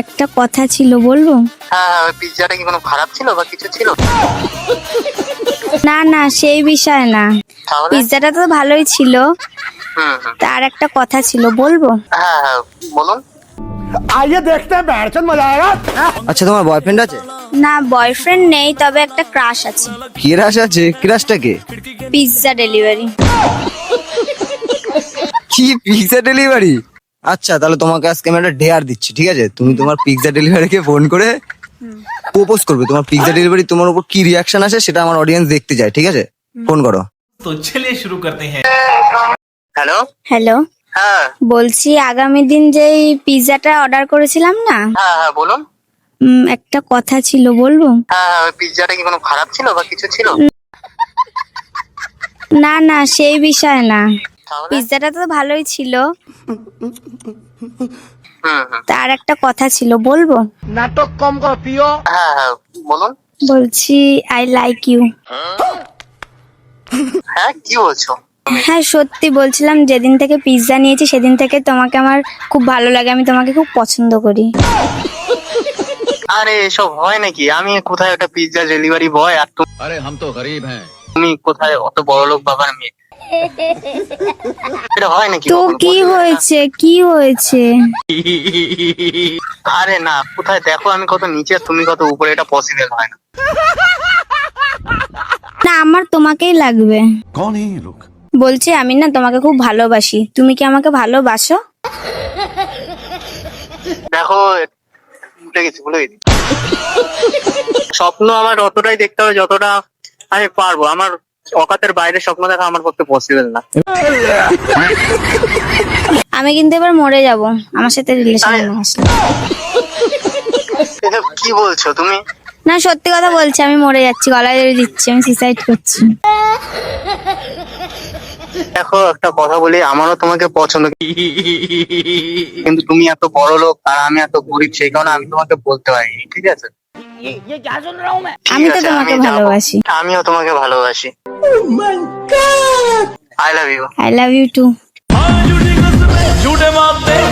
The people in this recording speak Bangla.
একটা কথা ছিল, বলবো? হ্যাঁ, ওই পিৎজাটা কি কোনো খারাপ ছিল বা কিছু ছিল? না না, সেই বিষয় না। তাহলে? পিৎজাটা তো ভালোই ছিল, হুম। তার একটা কথা ছিল, বলবো? হ্যাঁ, বলুন। आइए देखते हैं बैठचंद मजा आएगा। আচ্ছা, তোমার বয়ফ্রেন্ড আছে? না, বয়ফ্রেন্ড নেই, তবে একটা ক্রাশ আছে। ক্রাশ আছে? ক্রাশটা কে? Pizza delivery. কি পিৎজা ডেলিভারি? আচ্ছা, তাহলে তোমাকে আজকে আমি একটা ডেয়ার দিচ্ছি, ঠিক আছে? তুমি তোমার পিৎজা ডেলিভারিকে ফোন করে প্রপোজ করবে। তোমার পিৎজা ডেলিভারি তোমার উপর কি রিয়াকশন আসে সেটা আমার অডিয়েন্স দেখতে চায়, ঠিক আছে? ফোন করো। तो चलिए शुरू करते हैं। হ্যালো। হ্যালো, হ্যাঁ বলছি আগামী দিন যেই পিৎজাটা অর্ডার করেছিলাম না, হ্যাঁ, বলুন। একটা কথা ছিল, বলবো? হ্যাঁ, ওই পিৎজাটা কি কোনো খারাপ ছিল বা কিছু ছিল? না না, সেই বিষয় না। তাহলে? পিৎজাটা তো ভালোই ছিল, হুম। তার একটা কথা ছিল, বলবো? नाटक कम कर पियो। হ্যাঁ, বলুন। বলছি আই লাইক ইউ। হ্যাঁ, কি বলছো? হ্যাঁ, সত্যি বলছিলাম, যেদিন থেকে পিৎজা নিয়েছি সেদিন থেকে তোমাকে আমার খুব ভালো লাগে, আমি তোমাকে খুব পছন্দ করি। আরে এসব হয় নাকি? আমি কোথায় একটা পিৎজা ডেলিভারি বয়, আর अरे हम तो गरीब हैं। তুমি কোথায় অত বড় লোক বাবার মেয়ে? এটা হয় নাকি তো কখনো? কি হয়েছে, কি হয়েছে? আরে না, কোথায় দেখো আমি কত নিচে আর তুমি কত উপরে, এটা পসিবল হয় না। না, আমার তোমাকেই লাগবে। कौन है ये लोग? বলছি আমি না তোমাকে খুব ভালোবাসি, তুমি কি আমাকে ভালোবাসো? দেখো, ভুলে গেছি। স্বপ্ন আমার অতটাই দেখতে হবে যতটা আমি পারবো। আমার অকাতের বাইরে স্বপ্ন দেখা আমার পক্ষে পসিবল না। আমি কিন্তু এবার মরে যাব আমার সাথে রিলেশনে না আসলে। এসব কি বলছো তুমি? না, সত্যি কথা বলছি, আমি মরে যাচ্ছি, গলায় দড়ি দিচ্ছি, আমি সুইসাইড করছি। দেখো, একটা কথা বলি, আমারও তোমাকে পছন্দ, কিন্তু তুমি এত বড় লোক আর আমি এত গরিব, সেই কারণে আমি তোমাকে বলতে পারিনি, ঠিক আছে? আমি তো ঠিক আছে, তোমাকে আমি যাবো। ভালোবাসি। আমিও তোমাকে ভালোবাসি। I love you. I love you too. झूठे बातें